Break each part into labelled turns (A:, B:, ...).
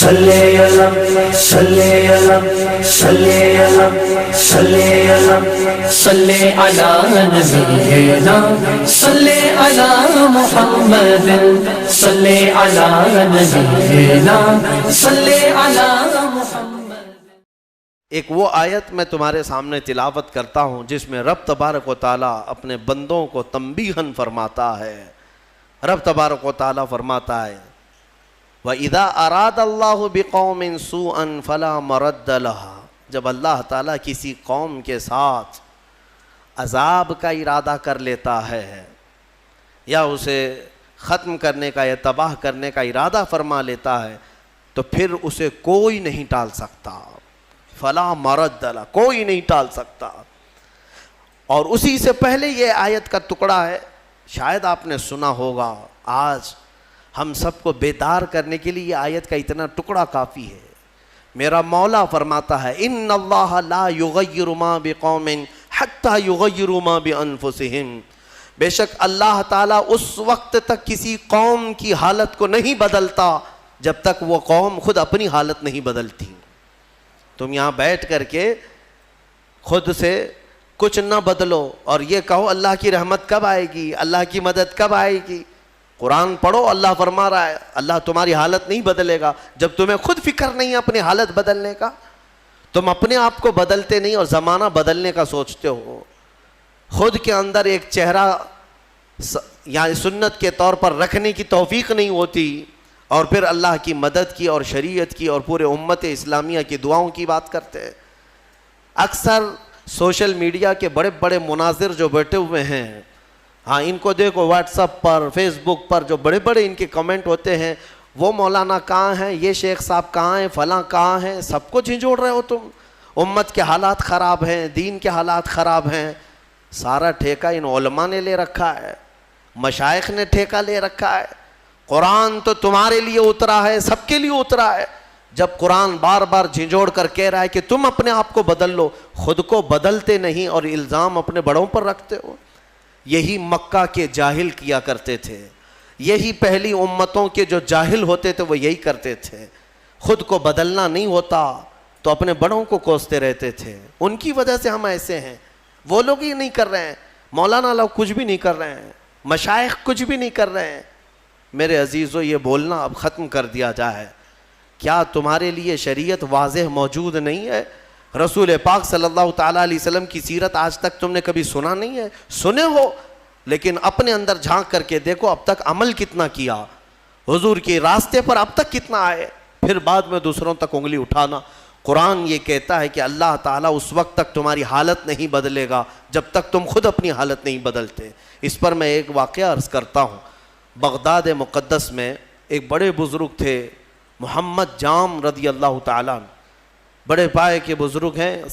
A: صلی علی صلی علی صلی علی صلی علی صلی علی نبینا صلی علی محمد صلی علی نبینا صلی علی محمد۔
B: ایک وہ آیت میں تمہارے سامنے تلاوت کرتا ہوں جس میں رب تبارک و تعالیٰ اپنے بندوں کو تنبیہاً فرماتا ہے۔ رب تبارک و تعالیٰ فرماتا ہے وَإِذَا أَرَادَ اللَّهُ بِقَوْمٍ سُوءًا فَلَا مَرَدَّ لَهَا، جب اللہ تعالیٰ کسی قوم کے ساتھ عذاب کا ارادہ کر لیتا ہے یا اسے ختم کرنے کا یا تباہ کرنے کا ارادہ فرما لیتا ہے تو پھر اسے کوئی نہیں ٹال سکتا۔ فَلَا مَرَدَّ لَهَا، کوئی نہیں ٹال سکتا۔ اور اسی سے پہلے یہ آیت کا ٹکڑا ہے، شاید آپ نے سنا ہوگا، آج ہم سب کو بیدار کرنے کے لیے یہ آیت کا اتنا ٹکڑا کافی ہے۔ میرا مولا فرماتا ہے ان اللہ لا یغیر ما بقوم حتی یغیروا ما بانفسہم، بے شک اللہ تعالیٰ اس وقت تک کسی قوم کی حالت کو نہیں بدلتا جب تک وہ قوم خود اپنی حالت نہیں بدلتی۔ تم یہاں بیٹھ کر کے خود سے کچھ نہ بدلو اور یہ کہو اللہ کی رحمت کب آئے گی، اللہ کی مدد کب آئے گی۔ قرآن پڑھو، اللہ فرما رہا ہے اللہ تمہاری حالت نہیں بدلے گا جب تمہیں خود فکر نہیں ہے اپنی حالت بدلنے کا۔ تم اپنے آپ کو بدلتے نہیں اور زمانہ بدلنے کا سوچتے ہو۔ خود کے اندر ایک چہرہ یعنی سنت کے طور پر رکھنے کی توفیق نہیں ہوتی اور پھر اللہ کی مدد کی اور شریعت کی اور پورے امت اسلامیہ کی دعاؤں کی بات کرتے ہیں۔ اکثر سوشل میڈیا کے بڑے بڑے مناظر جو بیٹھے ہوئے ہیں، ہاں ان کو دیکھو واٹس ایپ پر فیس بک پر جو بڑے بڑے ان کے کمنٹ ہوتے ہیں، وہ مولانا کہاں ہیں، یہ شیخ صاحب کہاں ہیں، فلاں کہاں ہیں، سب کو جھنجھوڑ رہے ہو تم۔ امت کے حالات خراب ہیں، دین کے حالات خراب ہیں، سارا ٹھیکہ ان علماء نے لے رکھا ہے، مشائخ نے ٹھیکہ لے رکھا ہے۔ قرآن تو تمہارے لیے اترا ہے، سب کے لیے اترا ہے۔ جب قرآن بار بار جھنجھوڑ کر کہہ رہا ہے کہ تم اپنے آپ کو بدل لو، خود کو بدلتے نہیں اور الزام اپنے بڑوں پر رکھتے ہو۔ یہی مکہ کے جاہل کیا کرتے تھے، یہی پہلی امتوں کے جو جاہل ہوتے تھے وہ یہی کرتے تھے۔ خود کو بدلنا نہیں ہوتا تو اپنے بڑوں کو کوستے رہتے تھے، ان کی وجہ سے ہم ایسے ہیں۔ وہ لوگ ہی نہیں کر رہے ہیں، مولانا لوگ کچھ بھی نہیں کر رہے ہیں، مشائخ کچھ بھی نہیں کر رہے ہیں۔ میرے عزیزو، یہ بولنا اب ختم کر دیا جائے۔ کیا تمہارے لیے شریعت واضح موجود نہیں ہے؟ رسول پاک صلی اللہ تعالیٰ علیہ وسلم کی سیرت آج تک تم نے کبھی سنا نہیں ہے؟ سنے ہو لیکن اپنے اندر جھانک کر کے دیکھو اب تک عمل کتنا کیا، حضور کے راستے پر اب تک کتنا آئے، پھر بعد میں دوسروں تک انگلی اٹھانا۔ قرآن یہ کہتا ہے کہ اللہ تعالیٰ اس وقت تک تمہاری حالت نہیں بدلے گا جب تک تم خود اپنی حالت نہیں بدلتے۔ اس پر میں ایک واقعہ عرض کرتا ہوں۔ بغداد مقدس میں ایک بڑے بزرگ تھے، محمد جام رضی اللہ تعالیٰ عنہ، بڑے پائے کے بزرگ ہیں،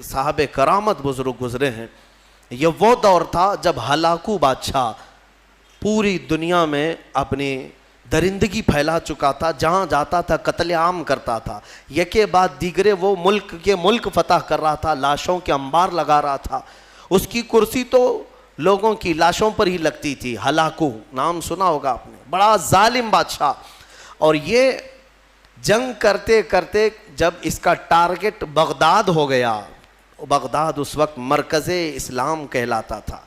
B: صاحب کرامت بزرگ گزرے ہیں۔ یہ وہ دور تھا جب ہلاکو بادشاہ پوری دنیا میں اپنی درندگی پھیلا چکا تھا، جہاں جاتا تھا قتل عام کرتا تھا، یکے بعد دیگرے وہ ملک فتح کر رہا تھا، لاشوں کے انبار لگا رہا تھا۔ اس کی کرسی تو لوگوں کی لاشوں پر ہی لگتی تھی۔ ہلاکو نام سنا ہوگا آپ نے، بڑا ظالم بادشاہ۔ اور یہ جنگ کرتے کرتے جب اس کا ٹارگٹ بغداد ہو گیا، بغداد اس وقت مرکز اسلام کہلاتا تھا،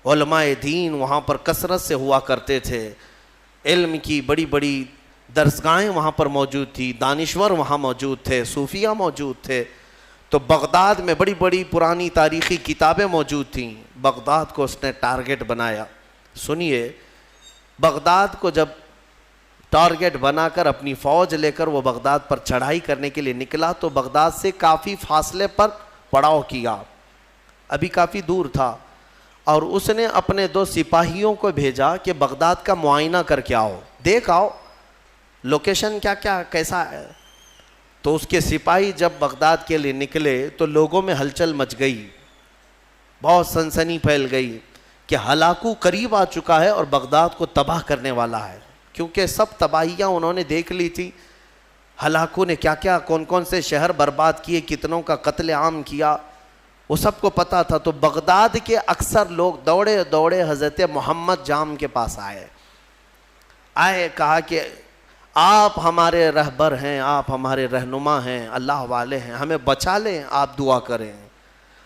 B: علماء دین وہاں پر کثرت سے ہوا کرتے تھے، علم کی بڑی بڑی درسگاہیں وہاں پر موجود تھی، دانشور وہاں موجود تھے، صوفیہ موجود تھے۔ تو بغداد میں بڑی بڑی پرانی تاریخی کتابیں موجود تھیں۔ بغداد کو اس نے ٹارگٹ بنایا۔ سنیے، بغداد کو جب ٹارگٹ بنا کر اپنی فوج لے کر وہ بغداد پر چڑھائی کرنے کے لیے نکلا تو بغداد سے کافی فاصلے پر پڑاؤ کیا، ابھی کافی دور تھا، اور اس نے اپنے 2 سپاہیوں کو بھیجا کہ بغداد کا معائنہ کر کے آؤ، دیکھ آؤ لوکیشن کیا کیسا ہے۔ تو اس کے سپاہی جب بغداد کے لیے نکلے تو لوگوں میں ہلچل مچ گئی، بہت سنسنی پھیل گئی کہ ہلاکو قریب آ چکا ہے اور بغداد کو تباہ کرنے والا ہے، کیونکہ سب تباہیاں انہوں نے دیکھ لی تھی۔ ہلاکو نے کیا کون سے شہر برباد کیے، کتنوں کا قتل عام کیا، وہ سب کو پتا تھا۔ تو بغداد کے اکثر لوگ دوڑے دوڑے حضرت محمد جام کے پاس آئے، کہا کہ آپ ہمارے رہبر ہیں، آپ ہمارے رہنما ہیں، اللہ والے ہیں، ہمیں بچا لیں، آپ دعا کریں۔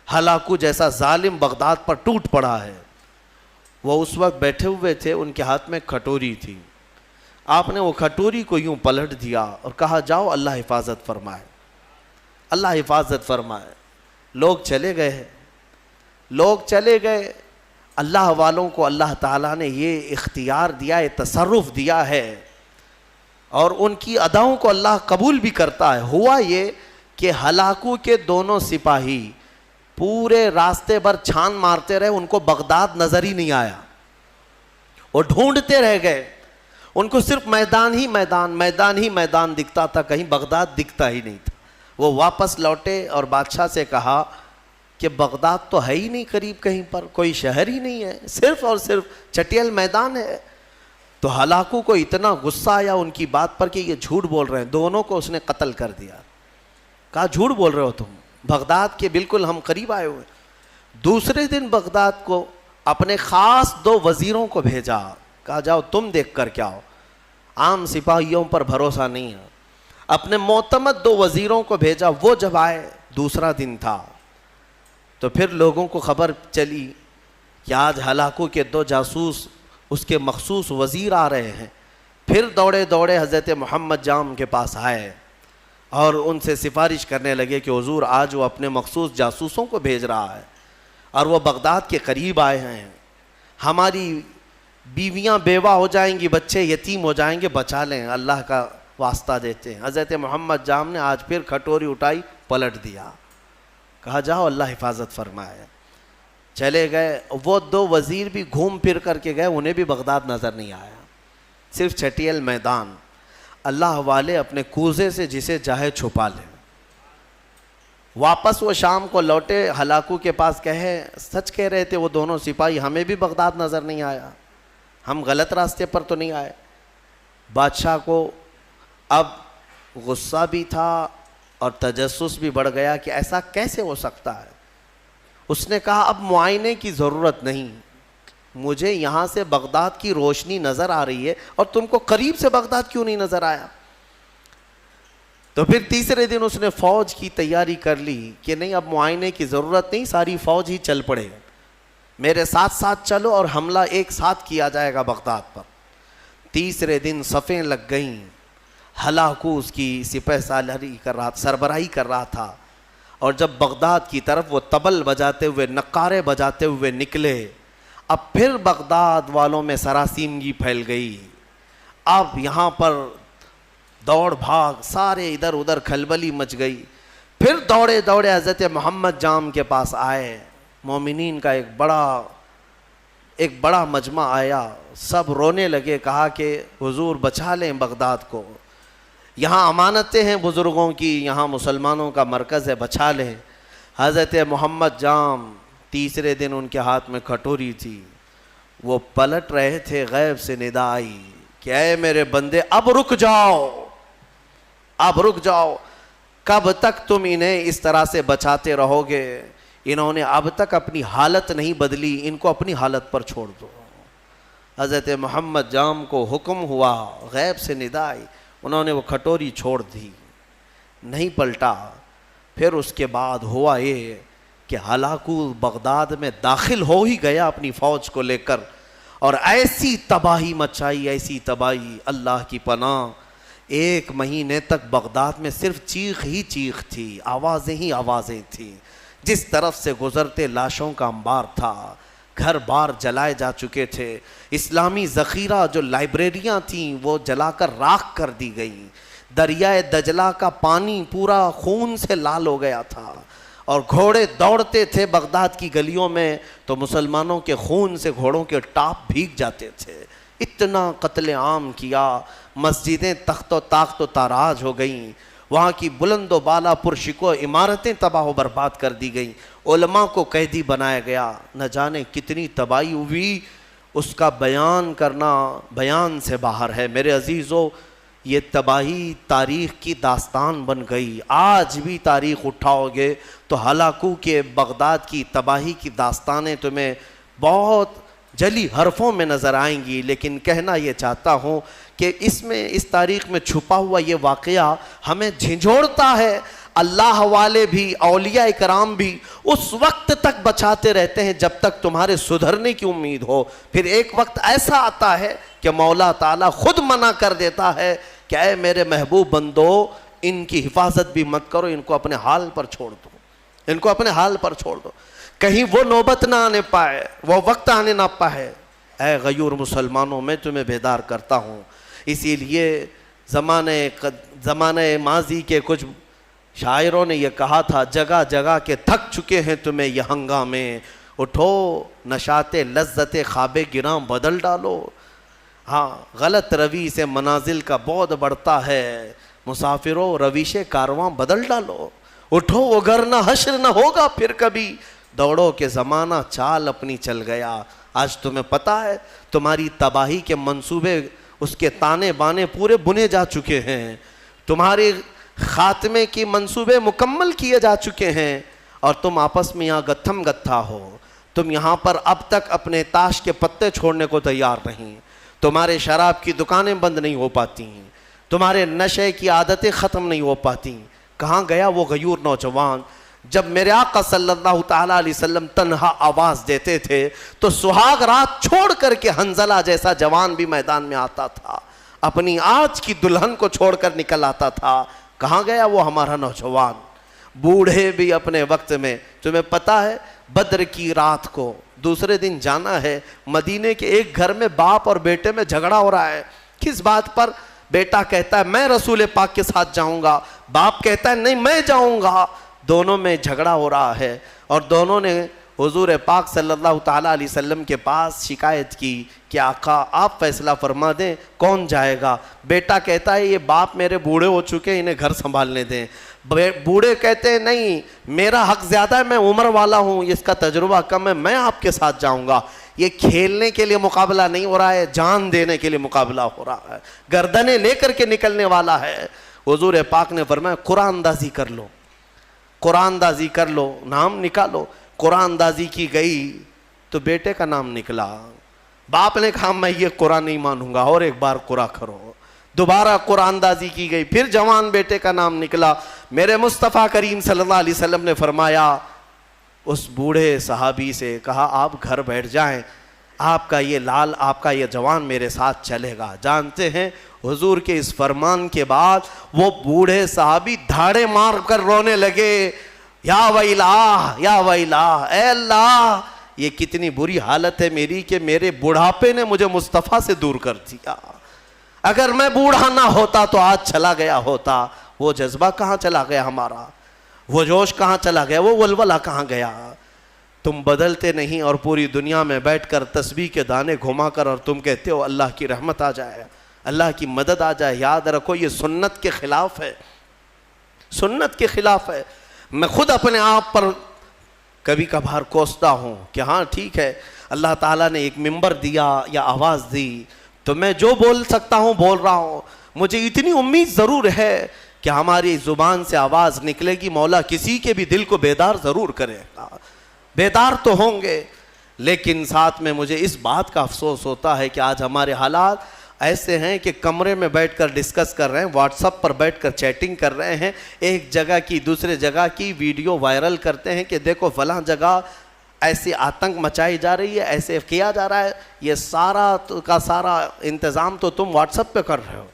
B: ہلاکو جیسا ظالم بغداد پر ٹوٹ پڑا ہے۔ وہ اس وقت بیٹھے ہوئے تھے، ان کے ہاتھ میں کھٹوری تھی۔ آپ نے وہ کھٹوری کو یوں پلٹ دیا اور کہا جاؤ اللہ حفاظت فرمائے، اللہ حفاظت فرمائے۔ لوگ چلے گئے، لوگ چلے گئے۔ اللہ والوں کو اللہ تعالیٰ نے یہ اختیار دیا ہے، تصرف دیا ہے، اور ان کی اداؤں کو اللہ قبول بھی کرتا ہے۔ ہوا یہ کہ ہلاکو کے دونوں سپاہی پورے راستے بھر چھان مارتے رہے، ان کو بغداد نظر ہی نہیں آیا، وہ ڈھونڈتے رہ گئے، ان کو صرف میدان ہی میدان، میدان ہی میدان دکھتا تھا، کہیں بغداد دکھتا ہی نہیں تھا۔ وہ واپس لوٹے اور بادشاہ سے کہا کہ بغداد تو ہے ہی نہیں قریب، کہیں پر کوئی شہر ہی نہیں ہے، صرف اور صرف چٹیل میدان ہے۔ تو ہلاکو کو اتنا غصہ آیا ان کی بات پر کہ یہ جھوٹ بول رہے ہیں، دونوں کو اس نے قتل کر دیا۔ کہا جھوٹ بول رہے ہو تم، بغداد کے بالکل ہم قریب آئے ہوئے۔ دوسرے دن بغداد کو اپنے خاص 2 وزیروں کو بھیجا، کہا جاؤ تم دیکھ کر کیا ہو، عام سپاہیوں پر بھروسہ نہیں ہے۔ اپنے معتمد 2 وزیروں کو بھیجا، وہ جب آئے، دوسرا دن تھا، تو پھر لوگوں کو خبر چلی کہ آج ہلاکو کے 2 جاسوس اس کے مخصوص وزیر آ رہے ہیں۔ پھر دوڑے دوڑے حضرت محمد جام کے پاس آئے اور ان سے سفارش کرنے لگے کہ حضور آج وہ اپنے مخصوص جاسوسوں کو بھیج رہا ہے اور وہ بغداد کے قریب آئے ہیں، ہماری بیویاں بیوہ ہو جائیں گی، بچے یتیم ہو جائیں گے، بچا لیں، اللہ کا واسطہ دیتے ہیں۔ حضرت محمد جام نے آج پھر کھٹوری اٹھائی، پلٹ دیا، کہا جاؤ اللہ حفاظت فرمائے۔ چلے گئے، وہ 2 وزیر بھی گھوم پھر کر کے گئے، انہیں بھی بغداد نظر نہیں آیا، صرف چٹیل میدان۔ اللہ والے اپنے کوزے سے جسے چاہے چھپا لیں۔ واپس وہ شام کو لوٹے، ہلاکو کے پاس کہے سچ کہہ رہے تھے وہ دونوں سپاہی، ہمیں بھی بغداد نظر نہیں آیا، ہم غلط راستے پر تو نہیں آئے۔ بادشاہ کو اب غصہ بھی تھا اور تجسس بھی بڑھ گیا کہ ایسا کیسے ہو سکتا ہے۔ اس نے کہا اب معائنے کی ضرورت نہیں، مجھے یہاں سے بغداد کی روشنی نظر آ رہی ہے اور تم کو قریب سے بغداد کیوں نہیں نظر آیا؟ تو پھر تیسرے دن اس نے فوج کی تیاری کر لی کہ نہیں اب معائنے کی ضرورت نہیں، ساری فوج ہی چل پڑے، میرے ساتھ ساتھ چلو اور حملہ ایک ساتھ کیا جائے گا بغداد پر۔ تیسرے دن صفیں لگ گئیں، ہلاکو اس کی سپہ سالاری کر رہا، سربراہی کر رہا تھا، اور جب بغداد کی طرف وہ طبل بجاتے ہوئے، نقارے بجاتے ہوئے نکلے، اب پھر بغداد والوں میں سراسیمگی پھیل گئی۔ اب یہاں پر دوڑ بھاگ، سارے ادھر ادھر کھلبلی مچ گئی۔ پھر دوڑے دوڑے حضرت محمد جام کے پاس آئے، مومنین کا ایک بڑا مجمع آیا، سب رونے لگے، کہا کہ حضور بچا لیں بغداد کو، یہاں امانتیں ہیں بزرگوں کی، یہاں مسلمانوں کا مرکز ہے، بچا لیں۔ حضرت محمد جام تیسرے دن ان کے ہاتھ میں کھٹوری تھی، وہ پلٹ رہے تھے، غیب سے ندا آئی کہ اے میرے بندے اب رک جاؤ، اب رک جاؤ، کب تک تم انہیں اس طرح سے بچاتے رہو گے؟ انہوں نے اب تک اپنی حالت نہیں بدلی، ان کو اپنی حالت پر چھوڑ دو۔ حضرت محمد جام کو حکم ہوا، غیب سے ندا آئی، انہوں نے وہ کھٹوری چھوڑ دی، نہیں پلٹا۔ پھر اس کے بعد ہوا یہ کہ ہلاکو بغداد میں داخل ہو ہی گیا اپنی فوج کو لے کر، اور ایسی تباہی مچائی، ایسی تباہی، اللہ کی پناہ، 1 مہینے تک بغداد میں صرف چیخ ہی چیخ تھی، آوازیں ہی آوازیں تھیں، جس طرف سے گزرتے لاشوں کا انبار تھا، گھر بار جلائے جا چکے تھے، اسلامی ذخیرہ جو لائبریریاں تھیں وہ جلا کر راکھ کر دی گئیں، دریائے دجلہ کا پانی پورا خون سے لال ہو گیا تھا، اور گھوڑے دوڑتے تھے بغداد کی گلیوں میں تو مسلمانوں کے خون سے گھوڑوں کے ٹاپ بھیگ جاتے تھے۔ اتنا قتل عام کیا، مسجدیں تخت و طاقت و تاراج ہو گئیں، وہاں کی بلند و بالا پرشکو عمارتیں تباہ و برباد کر دی گئیں، علماء کو قیدی بنایا گیا، نہ جانے کتنی تباہی ہوئی، اس کا بیان کرنا بیان سے باہر ہے۔ میرے عزیزو، یہ تباہی تاریخ کی داستان بن گئی، آج بھی تاریخ اٹھاؤ گے تو ہلاکو کے بغداد کی تباہی کی داستانیں تمہیں بہت جلی حرفوں میں نظر آئیں گی، لیکن کہنا یہ چاہتا ہوں کہ اس میں اس تاریخ میں چھپا ہوا یہ واقعہ ہمیں جھنجھوڑتا ہے. اللہ والے بھی اولیاء کرام بھی اس وقت تک بچاتے رہتے ہیں جب تک تمہارے سدھرنے کی امید ہو. پھر ایک وقت ایسا آتا ہے کہ مولا تعالیٰ خود منع کر دیتا ہے کہ اے میرے محبوب بندو ان کی حفاظت بھی مت کرو, ان کو اپنے حال پر چھوڑ دو, ان کو اپنے حال پر چھوڑ دو, کہیں وہ نوبت نہ آنے پائے, وہ وقت آنے نہ پائے. اے غیور مسلمانوں, میں تمہیں بیدار کرتا ہوں. اسی لیے زمانے ماضی کے کچھ شاعروں نے یہ کہا تھا, جگہ جگہ کے تھک چکے ہیں تمہیں یہ ہنگامے, اٹھو نشاط لذت خواب گراں بدل ڈالو. ہاں, غلط روی سے منازل کا بعد بڑھتا ہے, مسافروں رویش کارواں بدل ڈالو. اٹھو وگرنہ حشر نہ ہوگا پھر کبھی, دوڑو کہ زمانہ چال اپنی چل گیا. آج تمہیں پتہ ہے تمہاری تباہی کے منصوبے, اس کے تانے بانے پورے بنے جا چکے ہیں, تمہارے خاتمے کی منصوبے مکمل کیے جا چکے ہیں, اور تم آپس میں یہاں گتھم گتھا ہو. تم یہاں پر اب تک اپنے تاش کے پتے چھوڑنے کو تیار نہیں, تمہارے شراب کی دکانیں بند نہیں ہو پاتی, تمہارے نشے کی عادتیں ختم نہیں ہو پاتی. کہاں گیا وہ غیور نوجوان؟ جب میرے آقا صلی اللہ تعالیٰ علیہ وسلم تنہا آواز دیتے تھے تو سہاگ رات چھوڑ کر کے حنظلہ جیسا جوان بھی میدان میں آتا تھا, اپنی آج کی دلہن کو چھوڑ کر نکل آتا تھا. کہاں گیا وہ ہمارا نوجوان؟ بوڑھے بھی اپنے وقت میں, تمہیں پتہ ہے بدر کی رات کو دوسرے دن جانا ہے, مدینے کے ایک گھر میں باپ اور بیٹے میں جھگڑا ہو رہا ہے. کس بات پر؟ بیٹا کہتا ہے میں رسول پاک کے ساتھ جاؤں گا, باپ کہتا ہے نہیں میں جاؤں گا. دونوں میں جھگڑا ہو رہا ہے, اور دونوں نے حضور پاک صلی اللہ تعالیٰ علیہ وسلم کے پاس شکایت کی کہ آقا آپ فیصلہ فرما دیں کون جائے گا. بیٹا کہتا ہے یہ باپ میرے بوڑھے ہو چکے ہیں, انہیں گھر سنبھالنے دیں. بوڑھے کہتے ہیں نہیں میرا حق زیادہ ہے, میں عمر والا ہوں, اس کا تجربہ کم ہے, میں آپ کے ساتھ جاؤں گا. یہ کھیلنے کے لیے مقابلہ نہیں ہو رہا ہے, جان دینے کے لیے مقابلہ ہو رہا ہے, گردنیں لے کر کے نکلنے والا ہے. حضور پاک نے فرمایا قرآن اندازی کر لو, قرآن اندازی کر لو, نام نکالو. قرآن اندازی کی گئی تو بیٹے کا نام نکلا. باپ نے کہا میں یہ قرآن نہیں مانوں گا, اور ایک بار قرآن کرو. دوبارہ قرآن اندازی کی گئی, پھر جوان بیٹے کا نام نکلا. میرے مصطفیٰ کریم صلی اللہ علیہ وسلم نے فرمایا, اس بوڑھے صحابی سے کہا آپ گھر بیٹھ جائیں, آپ کا یہ لال, آپ کا یہ جوان میرے ساتھ چلے گا. جانتے ہیں حضور کے اس فرمان کے بعد وہ بوڑھے صحابی دھاڑے مار کر رونے لگے, یا ویلا یا ویلا, اے اللہ یہ کتنی بری حالت ہے میری کہ میرے بڑھاپے نے مجھے مصطفیٰ سے دور کر دیا. اگر میں بوڑھا نہ ہوتا تو آج چلا گیا ہوتا. وہ جذبہ کہاں چلا گیا ہمارا, وہ جوش کہاں چلا گیا, وہ ولولہ کہاں گیا؟ تم بدلتے نہیں, اور پوری دنیا میں بیٹھ کر تسبیح کے دانے گھما کر اور تم کہتے ہو اللہ کی رحمت آ جائے, اللہ کی مدد آ جائے. یاد رکھو یہ سنت کے خلاف ہے, سنت کے خلاف ہے. میں خود اپنے آپ پر کبھی کبھار کوستا ہوں کہ ہاں ٹھیک ہے اللہ تعالیٰ نے ایک منبر دیا یا آواز دی تو میں جو بول سکتا ہوں بول رہا ہوں. مجھے اتنی امید ضرور ہے کہ ہماری زبان سے آواز نکلے گی, مولا کسی کے بھی دل کو بیدار ضرور کرے گا. بیدار تو ہوں گے, لیکن ساتھ میں مجھے اس بات کا افسوس ہوتا ہے کہ آج ہمارے حالات ایسے ہیں کہ کمرے میں بیٹھ کر ڈسکس کر رہے ہیں, واٹس ایپ پر بیٹھ کر چیٹنگ کر رہے ہیں, ایک جگہ کی دوسرے جگہ کی ویڈیو وائرل کرتے ہیں کہ دیکھو فلاں جگہ ایسی آتنک مچائی جا رہی ہے, ایسے کیا جا رہا ہے. یہ سارا کا سارا انتظام تو تم واٹس ایپ پہ کر رہے ہو,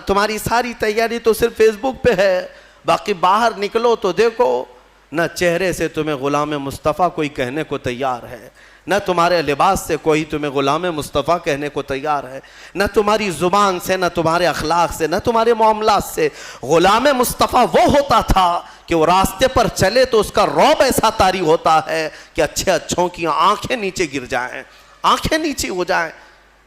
B: تمہاری ساری تیاری تو صرف فیس بک پہ ہے. باقی باہر نکلو تو دیکھو نہ چہرے سے تمہیں غلام مصطفیٰ کوئی کہنے کو تیار ہے, نہ تمہارے لباس سے کوئی تمہیں غلام مصطفیٰ کہنے کو تیار ہے, نہ تمہاری زبان سے, نہ تمہارے اخلاق سے, نہ تمہارے معاملات سے. غلام مصطفیٰ وہ ہوتا تھا کہ وہ راستے پر چلے تو اس کا رعب ایسا طاری ہوتا ہے کہ اچھے اچھوں کی آنکھیں نیچے گر جائیں, آنکھیں نیچے ہو جائیں.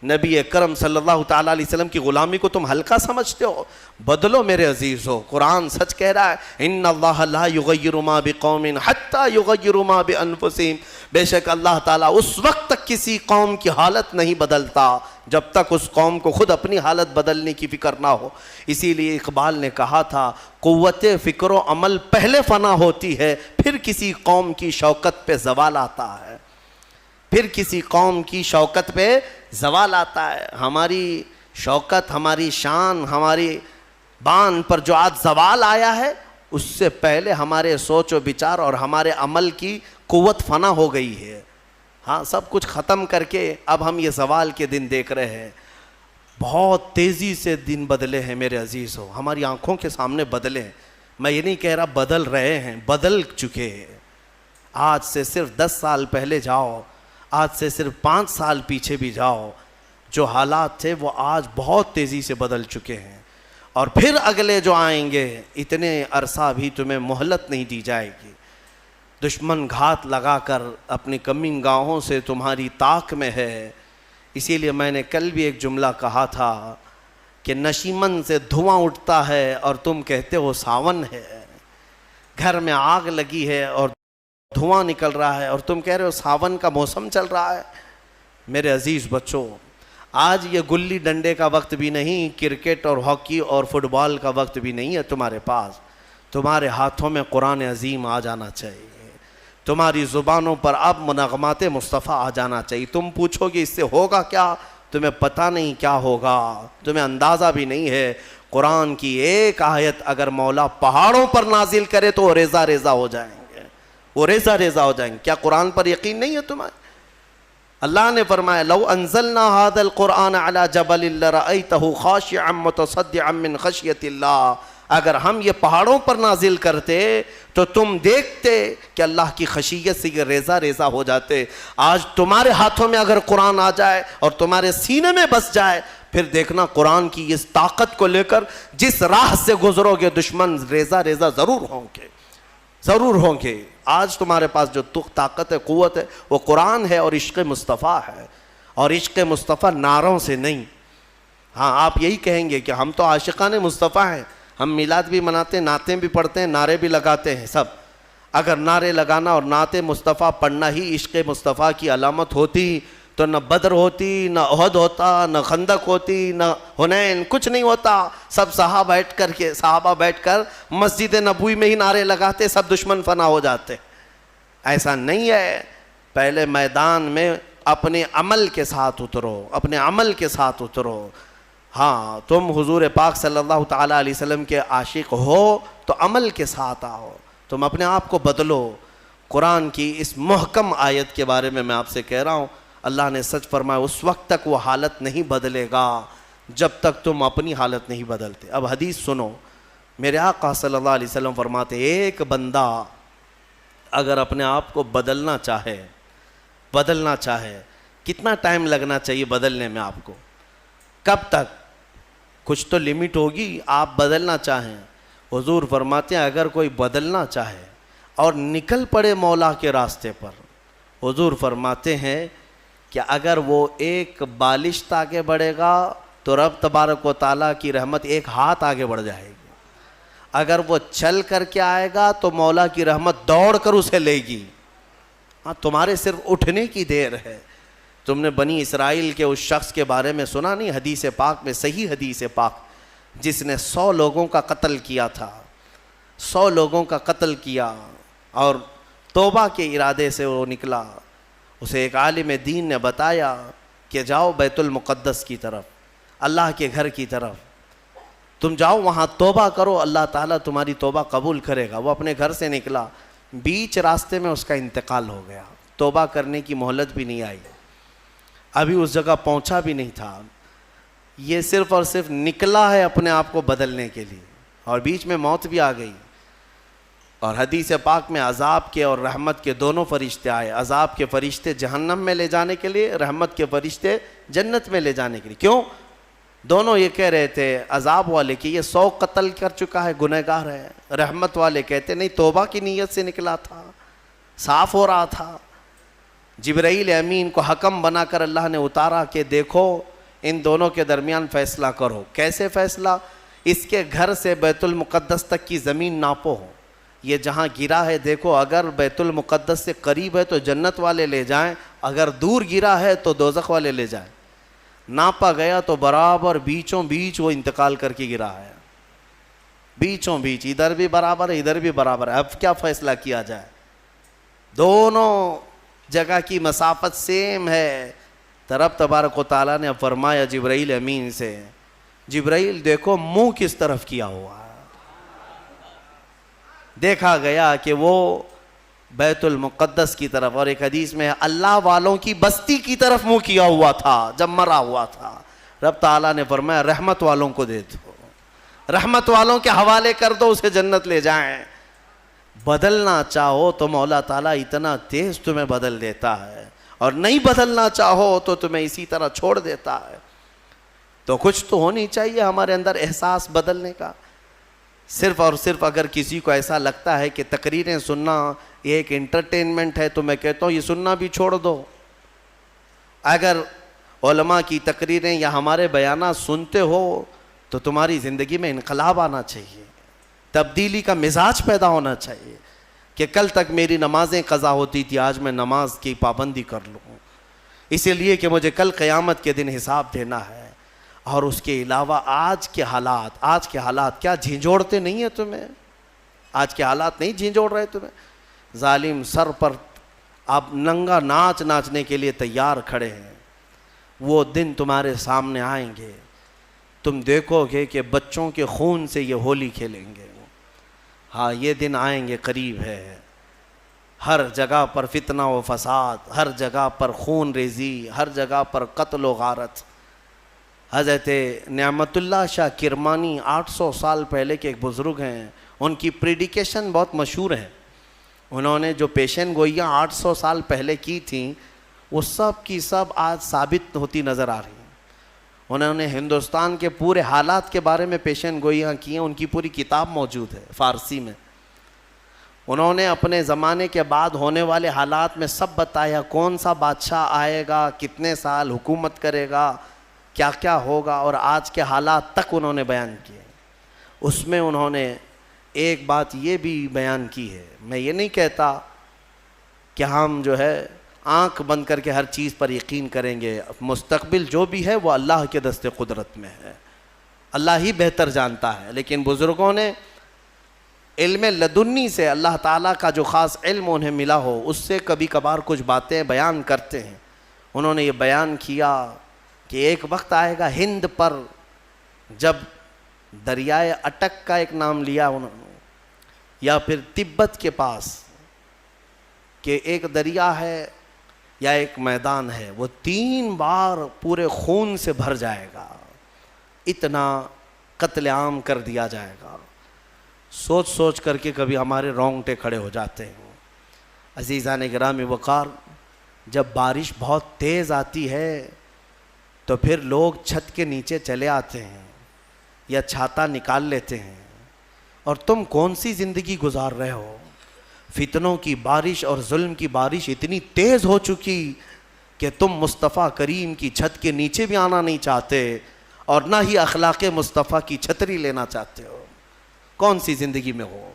B: نبی اکرم صلی اللہ تعالیٰ علیہ وسلم کی غلامی کو تم ہلکا سمجھتے ہو؟ بدلو میرے عزیزو, قرآن سچ کہہ رہا ہے ان اللہ لا یغیر ما بقوم حتی یغیروا ما بانفسہم. بے شک اللہ تعالیٰ اس وقت تک کسی قوم کی حالت نہیں بدلتا جب تک اس قوم کو خود اپنی حالت بدلنے کی فکر نہ ہو. اسی لیے اقبال نے کہا تھا قوت فکر و عمل پہلے فنا ہوتی ہے, پھر کسی قوم کی شوکت پہ زوال آتا ہے, پھر کسی قوم کی شوکت پہ زوال آتا ہے. ہماری شوکت، ہماری شان، ہماری بان پر جو آج زوال آیا ہے، اس سے پہلے ہمارے سوچ و بچار اور ہمارے عمل کی قوت فنا ہو گئی ہے. ہاں، سب کچھ ختم کر کے اب ہم یہ زوال کے دن دیکھ رہے ہیں. بہت تیزی سے دن بدلے ہیں میرے عزیزو، ہماری آنکھوں کے سامنے بدلے ہیں. میں یہ نہیں کہہ رہا بدل رہے ہیں، بدل چکے ہیں. آج سے صرف 10 سال پہلے جاؤ، آج سے صرف 5 سال پیچھے بھی جاؤ، جو حالات تھے وہ آج بہت تیزی سے بدل چکے ہیں. اور پھر اگلے جو آئیں گے، اتنے عرصہ بھی تمہیں مہلت نہیں دی جائے گی. دشمن گھات لگا کر اپنی کمین گاہوں سے تمہاری طاق میں ہے. اسی لیے میں نے کل بھی ایک جملہ کہا تھا کہ نشیمن سے دھواں اٹھتا ہے اور تم کہتے ہو ساون ہے. گھر میں آگ لگی ہے اور دھواں نکل رہا ہے اور تم کہہ رہے ہو ساون کا موسم چل رہا ہے. میرے عزیز بچوں، آج یہ گلی ڈنڈے کا وقت بھی نہیں، کرکٹ اور ہاکی اور فٹ بال کا وقت بھی نہیں ہے تمہارے پاس. تمہارے ہاتھوں میں قرآن عظیم آ جانا چاہیے. تمہاری زبانوں پر اب منغمات مصطفیٰ آ جانا چاہیے. تم پوچھو گے اس سے ہوگا کیا؟ تمہیں پتہ نہیں کیا ہوگا، تمہیں اندازہ بھی نہیں ہے. قرآن کی ایک آیت اگر مولا پہاڑوں پر نازل کرے تو وہ ریزہ ریزہ ہو جائیں گے، وہ ریزہ ریزہ ہو جائیں گے. کیا قرآن پر یقین نہیں ہے تمہیں؟ اللہ نے فرمایا لو انزلنا هذا القرآن على جبل لرأيته خاشعا متصدعا من خشیۃ اللہ. اگر ہم یہ پہاڑوں پر نازل کرتے تو تم دیکھتے کہ اللہ کی خشیت سے یہ ریزہ ریزہ ہو جاتے. آج تمہارے ہاتھوں میں اگر قرآن آ جائے اور تمہارے سینے میں بس جائے، پھر دیکھنا قرآن کی اس طاقت کو لے کر جس راہ سے گزرو گے دشمن ریزہ ریزہ ضرور ہوں گے، ضرور ہوں گے. آج تمہارے پاس جو طاقت ہے، قوت ہے، وہ قرآن ہے اور عشق مصطفیٰ ہے. اور عشق مصطفیٰ نعروں سے نہیں. ہاں، آپ یہی کہیں گے کہ ہم تو عاشقان مصطفیٰ ہیں، ہم میلاد بھی مناتے ہیں، نعتیں بھی پڑھتے ہیں، نعرے بھی لگاتے ہیں سب. اگر نعرے لگانا اور نعت مصطفیٰ پڑھنا ہی عشق مصطفیٰ کی علامت ہوتی تو نہ بدر ہوتی، نہ احد ہوتا، نہ خندق ہوتی، نہ حنین، کچھ نہیں ہوتا. سب صحابہ بیٹھ کر مسجد نبوی میں ہی نعرے لگاتے، سب دشمن فنا ہو جاتے. ایسا نہیں ہے. پہلے میدان میں اپنے عمل کے ساتھ اترو، اپنے عمل کے ساتھ اترو. ہاں، تم حضور پاک صلی اللہ تعالیٰ علیہ وسلم کے عاشق ہو تو عمل کے ساتھ آؤ، تم اپنے آپ کو بدلو. قرآن کی اس محکم آیت کے بارے میں آپ سے کہہ رہا ہوں، اللہ نے سچ فرمایا اس وقت تک وہ حالت نہیں بدلے گا جب تک تم اپنی حالت نہیں بدلتے. اب حدیث سنو. میرے آقا صلی اللہ علیہ وسلم فرماتے ایک بندہ اگر اپنے آپ کو بدلنا چاہے کتنا ٹائم لگنا چاہیے بدلنے میں؟ آپ کو کب تک؟ کچھ تو لمٹ ہوگی. آپ بدلنا چاہیں، حضور فرماتے ہیں اگر کوئی بدلنا چاہے اور نکل پڑے مولا کے راستے پر، حضور فرماتے ہیں کہ اگر وہ ایک بالشت آگے بڑھے گا تو رب تبارک و تعالیٰ کی رحمت ایک ہاتھ آگے بڑھ جائے گی. اگر وہ چل کر کے آئے گا تو مولا کی رحمت دوڑ کر اسے لے گی. ہاں، تمہارے صرف اٹھنے کی دیر ہے. تم نے بنی اسرائیل کے اس شخص کے بارے میں سنا نہیں؟ حدیث پاک میں، صحیح حدیث پاک، جس نے 100 لوگوں کا قتل کیا تھا. 100 لوگوں کا قتل کیا اور توبہ کے ارادے سے وہ نکلا. اسے ایک عالم دین نے بتایا کہ جاؤ بیت المقدس کی طرف، اللہ کے گھر کی طرف، تم جاؤ وہاں توبہ کرو، اللہ تعالیٰ تمہاری توبہ قبول کرے گا. وہ اپنے گھر سے نکلا، بیچ راستے میں اس کا انتقال ہو گیا. توبہ کرنے کی مہلت بھی نہیں آئی، ابھی اس جگہ پہنچا بھی نہیں تھا. یہ صرف اور صرف نکلا ہے اپنے آپ کو بدلنے کے لیے اور بیچ میں موت بھی آ گئی. اور حدیث پاک میں عذاب کے اور رحمت کے دونوں فرشتے آئے. عذاب کے فرشتے جہنم میں لے جانے کے لیے، رحمت کے فرشتے جنت میں لے جانے کے لیے. کیوں؟ دونوں یہ کہہ رہے تھے، عذاب والے کہ یہ 100 قتل کر چکا ہے، گنہگار ہے. رحمت والے کہتے نہیں، توبہ کی نیت سے نکلا تھا، صاف ہو رہا تھا. جبرائیل امین کو حکم بنا کر اللہ نے اتارا کہ دیکھو ان دونوں کے درمیان فیصلہ کرو. کیسے فیصلہ؟ اس کے گھر سے بیت المقدس تک کی زمین ناپو، یہ جہاں گرا ہے دیکھو، اگر بیت المقدس سے قریب ہے تو جنت والے لے جائیں، اگر دور گرا ہے تو دوزخ والے لے جائیں. ناپا گیا تو برابر بیچوں بیچ وہ انتقال کر کے گرا ہے، بیچوں بیچ، ادھر بھی برابر ہے ادھر بھی برابر ہے. اب کیا فیصلہ کیا جائے؟ دونوں جگہ کی مسافت سیم ہے، تو رب تبارک و تعالیٰ نے فرمایا جبرائیل امین سے، جبرائیل دیکھو منہ کس طرف کیا ہوا ہے۔ دیکھا گیا کہ وہ بیت المقدس کی طرف، اور ایک حدیث میں اللہ والوں کی بستی کی طرف منہ کیا ہوا تھا جب مرا ہوا تھا۔ رب تعالیٰ نے فرمایا رحمت والوں کو دے دو، رحمت والوں کے حوالے کر دو، اسے جنت لے جائیں۔ بدلنا چاہو تو مولا تعالیٰ اتنا تیز تمہیں بدل دیتا ہے، اور نہیں بدلنا چاہو تو تمہیں اسی طرح چھوڑ دیتا ہے۔ تو کچھ تو ہونی چاہیے ہمارے اندر احساس بدلنے کا۔ صرف اور صرف اگر کسی کو ایسا لگتا ہے کہ تقریریں سننا یہ ایک انٹرٹینمنٹ ہے، تو میں کہتا ہوں یہ سننا بھی چھوڑ دو۔ اگر علماء کی تقریریں یا ہمارے بیانات سنتے ہو تو تمہاری زندگی میں انقلاب آنا چاہیے، تبدیلی کا مزاج پیدا ہونا چاہیے، کہ کل تک میری نمازیں قضا ہوتی تھی، آج میں نماز کی پابندی کر لوں، اسی لیے کہ مجھے کل قیامت کے دن حساب دینا ہے۔ اور اس کے علاوہ آج کے حالات کیا جھنجھوڑتے نہیں ہیں تمہیں؟ آج کے حالات نہیں جھنجھوڑ رہے تمہیں؟ ظالم سر پر آپ ننگا ناچنے کے لیے تیار کھڑے ہیں۔ وہ دن تمہارے سامنے آئیں گے، تم دیکھو گے کہ بچوں کے خون سے یہ ہولی کھیلیں گے۔ ہاں یہ دن آئیں گے، قریب ہے۔ ہر جگہ پر فتنہ و فساد، ہر جگہ پر خون ریزی، ہر جگہ پر قتل و غارت۔ حضرت نعمت اللہ شاہ کرمانی 800 سال پہلے کے ایک بزرگ ہیں، ان کی پریڈیکیشن بہت مشہور ہے۔ انہوں نے جو پیشن گوئیاں 800 سال پہلے کی تھیں وہ سب کی سب آج ثابت ہوتی نظر آ رہی ہیں۔ انہوں نے ہندوستان کے پورے حالات کے بارے میں پیشن گوئیاں کی ہیں، ان کی پوری کتاب موجود ہے فارسی میں۔ انہوں نے اپنے زمانے کے بعد ہونے والے حالات میں سب بتایا، کون سا بادشاہ آئے گا، کتنے سال حکومت کرے گا، کیا کیا ہوگا، اور آج کے حالات تک انہوں نے بیان کیے۔ اس میں انہوں نے ایک بات یہ بھی بیان کی ہے، میں یہ نہیں کہتا کہ ہم جو ہے آنکھ بند کر کے ہر چیز پر یقین کریں گے، مستقبل جو بھی ہے وہ اللہ کے دست قدرت میں ہے، اللہ ہی بہتر جانتا ہے، لیکن بزرگوں نے علم لدنی سے، اللہ تعالیٰ کا جو خاص علم انہیں ملا ہو، اس سے کبھی کبھار کچھ باتیں بیان کرتے ہیں۔ انہوں نے یہ بیان کیا کہ ایک وقت آئے گا ہند پر، جب دریائے اٹک کا ایک نام لیا انہوں نے، یا پھر تبت کے پاس، کہ ایک دریا ہے یا ایک میدان ہے، وہ 3 بار پورے خون سے بھر جائے گا، اتنا قتل عام کر دیا جائے گا۔ سوچ سوچ کر کے کبھی ہمارے رونگٹے کھڑے ہو جاتے ہیں۔ عزیزان گرامی وقار، جب بارش بہت تیز آتی ہے تو پھر لوگ چھت کے نیچے چلے آتے ہیں یا چھاتا نکال لیتے ہیں، اور تم کون سی زندگی گزار رہے ہو؟ فتنوں کی بارش اور ظلم کی بارش اتنی تیز ہو چکی کہ تم مصطفیٰ کریم کی چھت کے نیچے بھی آنا نہیں چاہتے، اور نہ ہی اخلاق مصطفیٰ کی چھتری لینا چاہتے ہو۔ کون سی زندگی میں ہو؟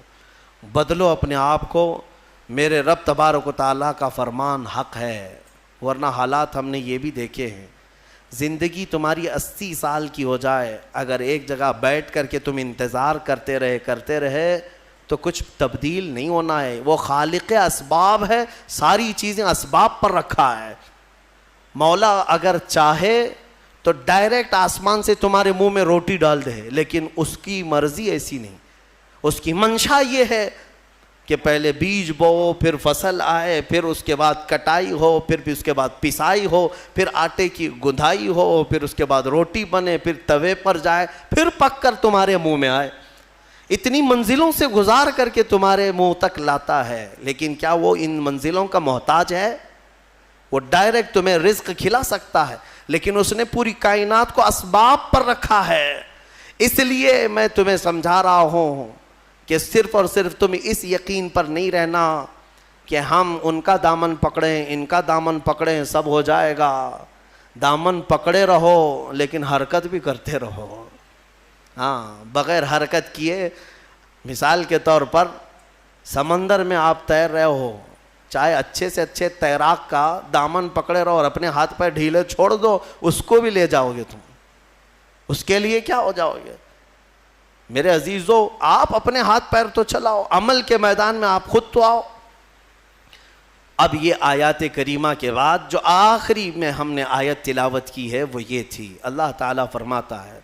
B: بدلو اپنے آپ کو، میرے رب تبارک و تعالیٰ کا فرمان حق ہے، ورنہ حالات ہم نے یہ بھی دیکھے ہیں۔ زندگی تمہاری 80 سال کی ہو جائے، اگر ایک جگہ بیٹھ کر کے تم انتظار کرتے رہے تو کچھ تبدیل نہیں ہونا ہے۔ وہ خالق اسباب ہے، ساری چیزیں اسباب پر رکھا ہے۔ مولا اگر چاہے تو ڈائریکٹ آسمان سے تمہارے منہ میں روٹی ڈال دے، لیکن اس کی مرضی ایسی نہیں۔ اس کی منشا یہ ہے کہ پہلے بیج بو، پھر فصل آئے، پھر اس کے بعد کٹائی ہو، پھر اس کے بعد پسائی ہو، پھر آٹے کی گندھائی ہو، پھر اس کے بعد روٹی بنے، پھر توے پر جائے، پھر پک کر تمہارے منہ میں آئے۔ اتنی منزلوں سے گزار کر کے تمہارے منہ تک لاتا ہے، لیکن کیا وہ ان منزلوں کا محتاج ہے؟ وہ ڈائریکٹ تمہیں رزق کھلا سکتا ہے، لیکن اس نے پوری کائنات کو اسباب پر رکھا ہے۔ اس لیے میں تمہیں سمجھا رہا ہوں کہ صرف اور صرف تم اس یقین پر نہیں رہنا کہ ہم ان کا دامن پکڑیں، ان کا دامن پکڑیں، سب ہو جائے گا۔ دامن پکڑے رہو لیکن حرکت بھی کرتے رہو۔ ہاں، بغیر حرکت کیے، مثال کے طور پر سمندر میں آپ تیر رہے ہو، چاہے اچھے سے اچھے تیراک کا دامن پکڑے رہو اور اپنے ہاتھ پیر ڈھیلے چھوڑ دو، اس کو بھی لے جاؤ گے تم، اس کے لیے کیا ہو جاؤ گے؟ میرے عزیزو، آپ اپنے ہاتھ پیر تو چلاؤ، عمل کے میدان میں آپ خود تو آؤ۔ اب یہ آیات کریمہ کے بعد جو آخری میں ہم نے آیت تلاوت کی ہے وہ یہ تھی. اللہ تعالیٰ فرماتا ہے,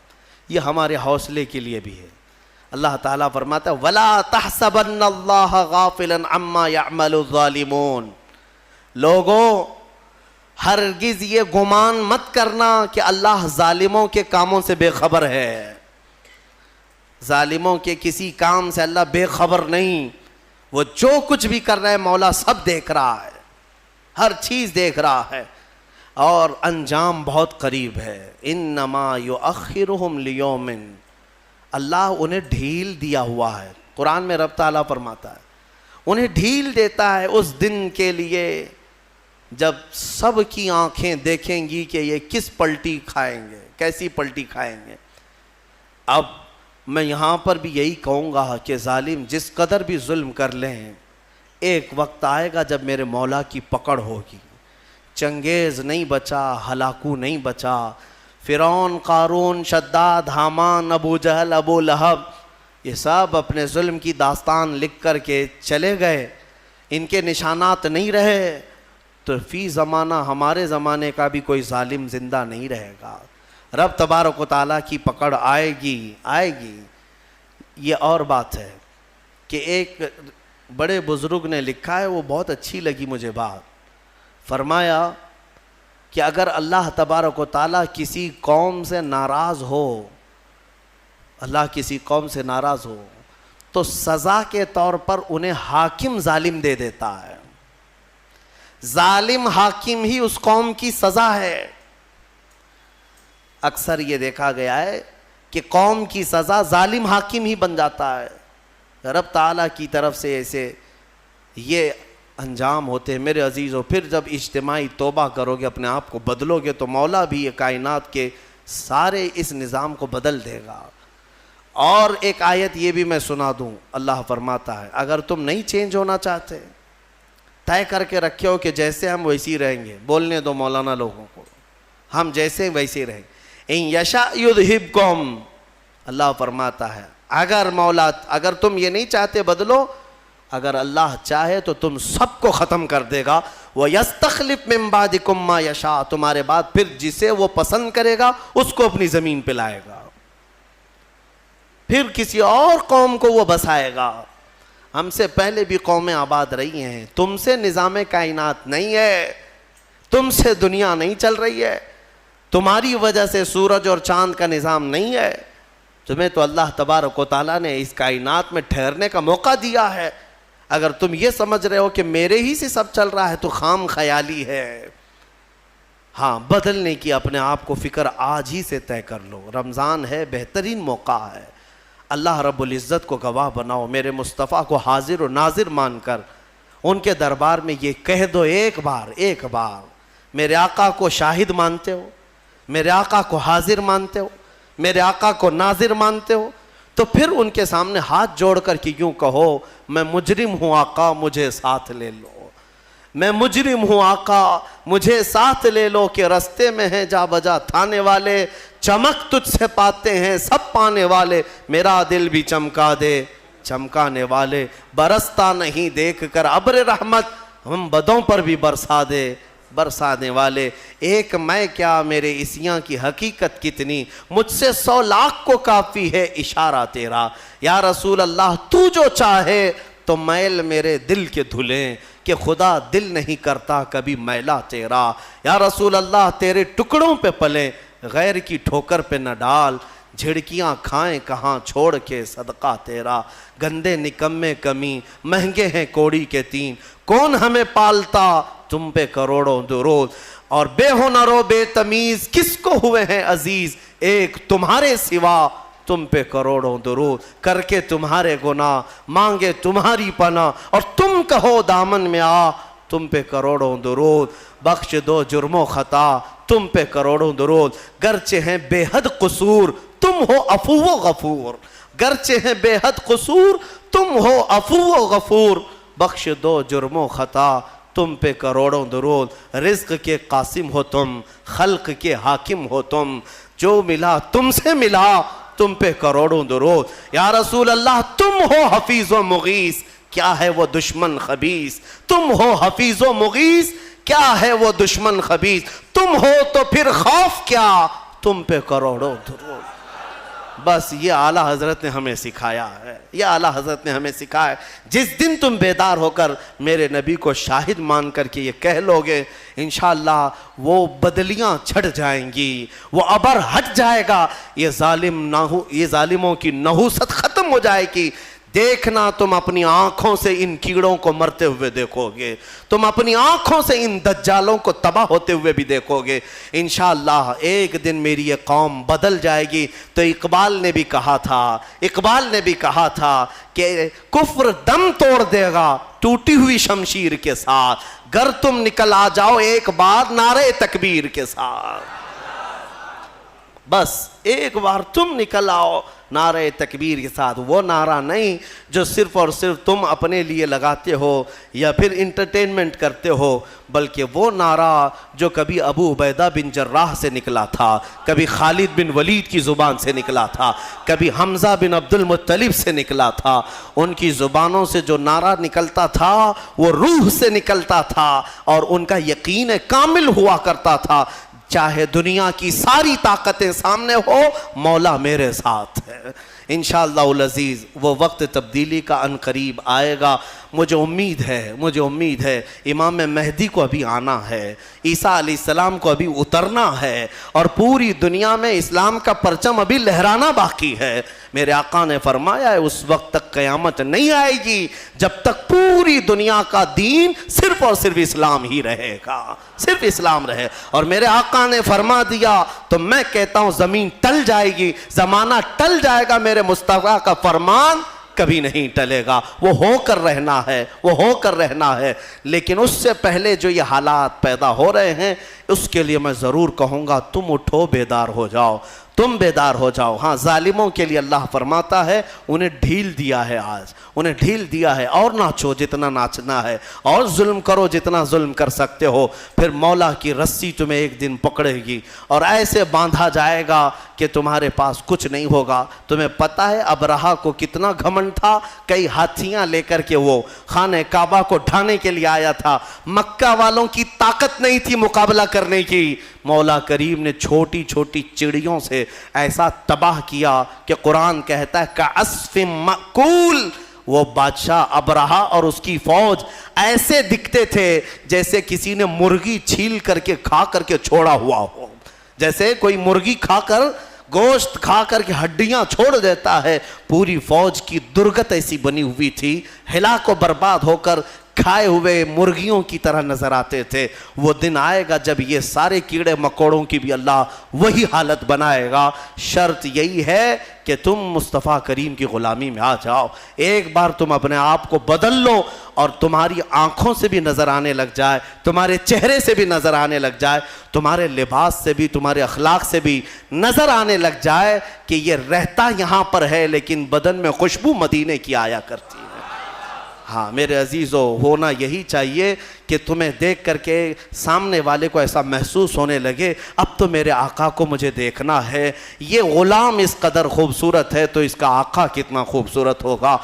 B: یہ ہمارے حوصلے کے لیے بھی ہے. اللہ تعالیٰ فرماتا ہے وَلَا تَحْسَبَنَّ اللَّهَ غَافِلًا عَمَّا يَعْمَلُ الظَّالِمُونَ. لوگوں ہرگز یہ گمان مت کرنا کہ اللہ ظالموں کے کاموں سے بے خبر ہے. ظالموں کے کسی کام سے اللہ بے خبر نہیں. وہ جو کچھ بھی کر رہے ہیں مولا سب دیکھ رہا ہے, ہر چیز دیکھ رہا ہے, اور انجام بہت قریب ہے. انما یؤخرہم لیوم, اللہ انہیں ڈھیل دیا ہوا ہے. قرآن میں رب تعالیٰ فرماتا ہے انہیں ڈھیل دیتا ہے اس دن کے لیے جب سب کی آنکھیں دیکھیں گی کہ یہ کس پلٹی کھائیں گے, کیسی پلٹی کھائیں گے. اب میں یہاں پر بھی یہی کہوں گا کہ ظالم جس قدر بھی ظلم کر لیں, ایک وقت آئے گا جب میرے مولا کی پکڑ ہوگی. چنگیز نہیں بچا, ہلاکو نہیں بچا, فرعون, قارون, شداد, حامان, ابو جہل, ابو لہب, یہ سب اپنے ظلم کی داستان لکھ کر کے چلے گئے. ان کے نشانات نہیں رہے تو فی زمانہ ہمارے زمانے کا بھی کوئی ظالم زندہ نہیں رہے گا. رب تبارک و تعالیٰ کی پکڑ آئے گی, آئے گی. یہ اور بات ہے کہ ایک بڑے بزرگ نے لکھا ہے, وہ بہت اچھی لگی مجھے بات. فرمایا کہ اگر اللہ تبارک و تعالیٰ کسی قوم سے ناراض ہو, اللہ کسی قوم سے ناراض ہو تو سزا کے طور پر انہیں حاکم ظالم دے دیتا ہے. ظالم حاکم ہی اس قوم کی سزا ہے. اکثر یہ دیکھا گیا ہے کہ قوم کی سزا ظالم حاکم ہی بن جاتا ہے. رب تعالیٰ کی طرف سے ایسے یہ انجام ہوتے ہیں میرے عزیزوں. پھر جب اجتماعی توبہ کرو گے, اپنے آپ کو بدلو گے, تو مولا بھی یہ کائنات کے سارے اس نظام کو بدل دے گا. اور ایک آیت یہ بھی میں سنا دوں, اللہ فرماتا ہے اگر تم نہیں چینج ہونا چاہتے, طے کر کے رکھے ہو کہ جیسے ہم ویسے ہی رہیں گے, بولنے دو مولانا لوگوں کو, ہم جیسے ویسے ہی رہیں گے. ان یشاء یذھبکم, اللہ فرماتا ہے اگر مولا, اگر تم یہ نہیں چاہتے بدلو, اگر اللہ چاہے تو تم سب کو ختم کر دے گا. وَيَسْتَخْلِفْ مِن بَعْدِكُمْ مَا يَشَاءُ, تمہارے بعد پھر جسے وہ پسند کرے گا اس کو اپنی زمین پہ لائے گا, پھر کسی اور قوم کو وہ بسائے گا. ہم سے پہلے بھی قومیں آباد رہی ہیں, تم سے نظام کائنات نہیں ہے, تم سے دنیا نہیں چل رہی ہے, تمہاری وجہ سے سورج اور چاند کا نظام نہیں ہے. تمہیں تو اللہ تبارک و تعالیٰ نے اس کائنات میں ٹھہرنے کا موقع دیا ہے. اگر تم یہ سمجھ رہے ہو کہ میرے ہی سے سب چل رہا ہے تو خام خیالی ہے. ہاں, بدلنے کی اپنے آپ کو فکر آج ہی سے طے کر لو. رمضان ہے, بہترین موقع ہے. اللہ رب العزت کو گواہ بناؤ, میرے مصطفیٰ کو حاضر و ناظر مان کر ان کے دربار میں یہ کہہ دو ایک بار, میرے آقا کو شاہد مانتے ہو, میرے آقا کو حاضر مانتے ہو, میرے آقا کو ناظر مانتے ہو, تو پھر ان کے سامنے ہاتھ جوڑ کر کے یوں کہو میں مجرم ہوں آقا مجھے ساتھ لے لو, میں مجرم ہوں آقا مجھے ساتھ لے لو, کہ رستے میں ہیں جا بجا تھانے والے, چمک تجھ سے پاتے ہیں سب پانے والے, میرا دل بھی چمکا دے چمکانے والے, برستا نہیں دیکھ کر ابر رحمت, ہم بدوں پر بھی برسا دے برسانے والے. ایک میں کیا میرے عصیاں کی حقیقت کتنی, مجھ سے 100 لاکھ کو کافی ہے اشارہ تیرا. یا رسول اللہ تو جو چاہے تو میل میرے دل کے دھلیں, کہ خدا دل نہیں کرتا کبھی میلا تیرا. یا رسول اللہ تیرے ٹکڑوں پہ پلیں غیر کی ٹھوکر پہ نہ ڈال, جھڑکیاں کھائیں کہاں چھوڑ کے صدقہ تیرا. گندے نکمے کمی مہنگے ہیں کوڑی کے 3, کون ہمیں پالتا تم پہ کروڑوں درود. اور بے ہنر و بے تمیز کس کو ہوئے ہیں عزیز, ایک تمہارے سوا تم پہ کروڑوں درود. کر کے تمہارے گناہ مانگے تمہاری پناہ, اور تم کہو دامن میں آ تم پہ کروڑوں درود. بخش دو جرم و خطا تم پہ کروڑوں درود. گرچہ ہیں بے حد قصور تم ہو عفو و غفور, گرچہ ہیں بے حد قصور تم ہو عفو و غفور. بخش دو جرم و خطا تم پہ کروڑوں درود. رزق کے قاسم ہو تم, خلق کے حاکم ہو تم, جو ملا تم سے ملا تم پہ کروڑوں درود. یا رسول اللہ تم ہو حفیظ و مغیث, کیا ہے وہ دشمن خبیث، تم ہو حفیظ و مغیث، کیا ہے وہ دشمن خبیث، تم ہو تو پھر خوف کیا، تم پہ کروڑوں درود۔ بس یہ اعلیٰ حضرت نے ہمیں سکھایا ہے، یہ اعلیٰ حضرت نے ہمیں سکھایا ہے۔ جس دن تم بیدار ہو کر میرے نبی کو شاہد مان کر کے یہ کہہ لوگے، انشاءاللہ وہ بدلیاں چھٹ جائیں گی، وہ ابر ہٹ جائے گا، یہ ظالموں کی نحوست ختم ہو جائے گی۔ دیکھنا تم اپنی آنکھوں سے ان کیڑوں کو مرتے ہوئے دیکھو گے، تم اپنی آنکھوں سے ان دجالوں کو تباہ ہوتے ہوئے بھی دیکھو گے۔ انشاءاللہ ایک دن میری یہ قوم بدل جائے گی۔ تو اقبال نے بھی کہا تھا کہ کفر دم توڑ دے گا ٹوٹی ہوئی شمشیر کے ساتھ، گر تم نکل آ جاؤ ایک بار نعرے تکبیر کے ساتھ۔ بس ایک بار تم نکل آؤ نعرہ تکبیر کے ساتھ، وہ نعرہ نہیں جو صرف اور صرف تم اپنے لیے لگاتے ہو یا پھر انٹرٹینمنٹ کرتے ہو، بلکہ وہ نعرہ جو کبھی ابو عبیدہ بن جراح سے نکلا تھا، کبھی خالد بن ولید کی زبان سے نکلا تھا، کبھی حمزہ بن عبد المطلب سے نکلا تھا۔ ان کی زبانوں سے جو نعرہ نکلتا تھا وہ روح سے نکلتا تھا اور ان کا یقین کامل ہوا کرتا تھا، چاہے دنیا کی ساری طاقتیں سامنے ہو، مولا میرے ساتھ ہے۔ انشاءاللہ العزیز وہ وقت تبدیلی کا ان قریب آئے گا۔ مجھے امید ہے امام مہدی کو ابھی آنا ہے، عیسیٰ علیہ السلام کو ابھی اترنا ہے، اور پوری دنیا میں اسلام کا پرچم ابھی لہرانا باقی ہے۔ میرے آقا نے فرمایا ہے اس وقت تک قیامت نہیں آئے گی جب تک پوری دنیا کا دین صرف اور صرف اسلام ہی رہے گا، صرف اسلام رہے۔ اور میرے آقا نے فرما دیا تو میں کہتا ہوں زمین ٹل جائے گی، زمانہ ٹل جائے گا، میرے مصطفیٰ کا فرمان کبھی نہیں ٹلے گا۔ وہ ہو کر رہنا ہے، لیکن اس سے پہلے جو یہ حالات پیدا ہو رہے ہیں اس کے لیے میں ضرور کہوں گا تم اٹھو، بیدار ہو جاؤ۔ ہاں ظالموں کے لیے اللہ فرماتا ہے انہیں ڈھیل دیا ہے، اور ناچو جتنا ناچنا ہے، اور ظلم کرو جتنا ظلم کر سکتے ہو، پھر مولا کی رسی تمہیں ایک دن پکڑے گی اور ایسے باندھا جائے گا کہ تمہارے پاس کچھ نہیں ہوگا۔ تمہیں پتہ ہے ابرہا کو کتنا گھمنڈ تھا، کئی ہاتھیاں لے کر کے وہ خانہ کعبہ کو ڈھانے کے لیے آیا تھا، مکہ والوں کی طاقت نہیں تھی مقابلہ کرنے کی۔ مولا کریم نے چھوٹی چھوٹی چڑیوں سے ایسا تباہ کیا کہ قرآن کہتا ہے کعصف مأکول، وہ بادشاہ ابرہا اور اس کی فوج ایسے دکھتے تھے جیسے کسی نے مرغی چھیل کر کے کھا کر کے چھوڑا ہوا ہو، جیسے کوئی مرغی کھا کر گوشت کھا کر کے ہڈیاں چھوڑ دیتا ہے۔ پوری فوج کی درگت ایسی بنی ہوئی تھی، ہلاک و برباد ہو کر کھائے ہوئے مرغیوں کی طرح نظر آتے تھے۔ وہ دن آئے گا جب یہ سارے کیڑے مکوڑوں کی بھی اللہ وہی حالت بنائے گا۔ شرط یہی ہے کہ تم مصطفیٰ کریم کی غلامی میں آ جاؤ، ایک بار تم اپنے آپ کو بدل لو اور تمہاری آنکھوں سے بھی نظر آنے لگ جائے، تمہارے چہرے سے بھی نظر آنے لگ جائے، تمہارے لباس سے بھی، تمہارے اخلاق سے بھی نظر آنے لگ جائے کہ یہ رہتا یہاں پر ہے لیکن بدن میں خوشبو مدینے کی آیا کرتی ہے۔ ہاں میرے عزیزو، ہونا یہی چاہیے کہ تمہیں دیکھ کر کے سامنے والے کو ایسا محسوس ہونے لگے اب تو میرے آقا کو مجھے دیکھنا ہے، یہ غلام اس قدر خوبصورت ہے تو اس کا آقا کتنا خوبصورت ہوگا۔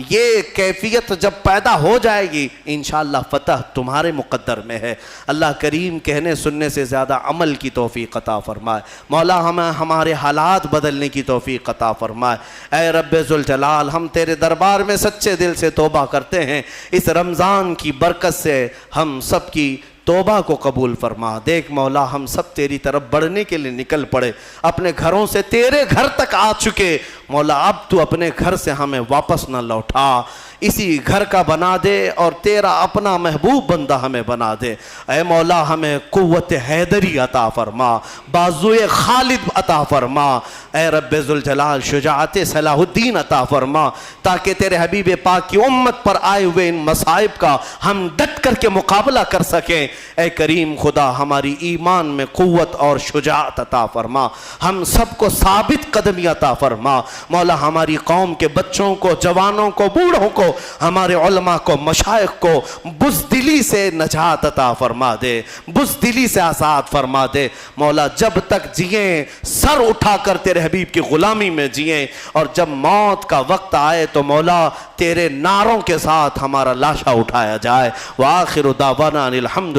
B: یہ کیفیت جب پیدا ہو جائے گی انشاءاللہ فتح تمہارے مقدر میں ہے۔ اللہ کریم کہنے سننے سے زیادہ عمل کی توفیق عطا فرمائے۔ مولا ہمیں ہمارے حالات بدلنے کی توفیق عطا فرمائے۔ اے رب ذوالجلال، ہم تیرے دربار میں سچے دل سے توبہ کرتے ہیں، اس رمضان کی برکت سے ہم سب کی توبہ کو قبول فرما۔ دیکھ مولا ہم سب تیری طرف بڑھنے کے لیے نکل پڑے، اپنے گھروں سے تیرے گھر تک آ چکے، مولا اب تو اپنے گھر سے ہمیں واپس نہ لوٹا، اسی گھر کا بنا دے اور تیرا اپنا محبوب بندہ ہمیں بنا دے۔ اے مولا ہمیں قوت حیدری عطا فرما، بازوئے خالد عطا فرما، اے رب ذوالجلال شجاعت صلاح الدین عطا فرما، تاکہ تیرے حبیب پاک کی امت پر آئے ہوئے ان مصائب کا ہم ڈٹ کر کے مقابلہ کر سکیں۔ اے کریم خدا ہماری ایمان میں قوت اور شجاعت عطا فرما، ہم سب کو ثابت قدمی عطا فرما۔ مولا ہماری قوم کے بچوں کو، جوانوں کو، بوڑھوں کو، ہمارے علماء کو، مشائخ کو بزدلی سے نجات عطا فرما دے، بزدلی سے آزاد فرما دے۔ مولا جب تک جئیں سر اٹھا کر تیرے حبیب کی غلامی میں جئیں، اور جب موت کا وقت آئے تو مولا تیرے نعروں کے ساتھ ہمارا لاشا اٹھایا جائے۔ وآخر دعوانا الحمد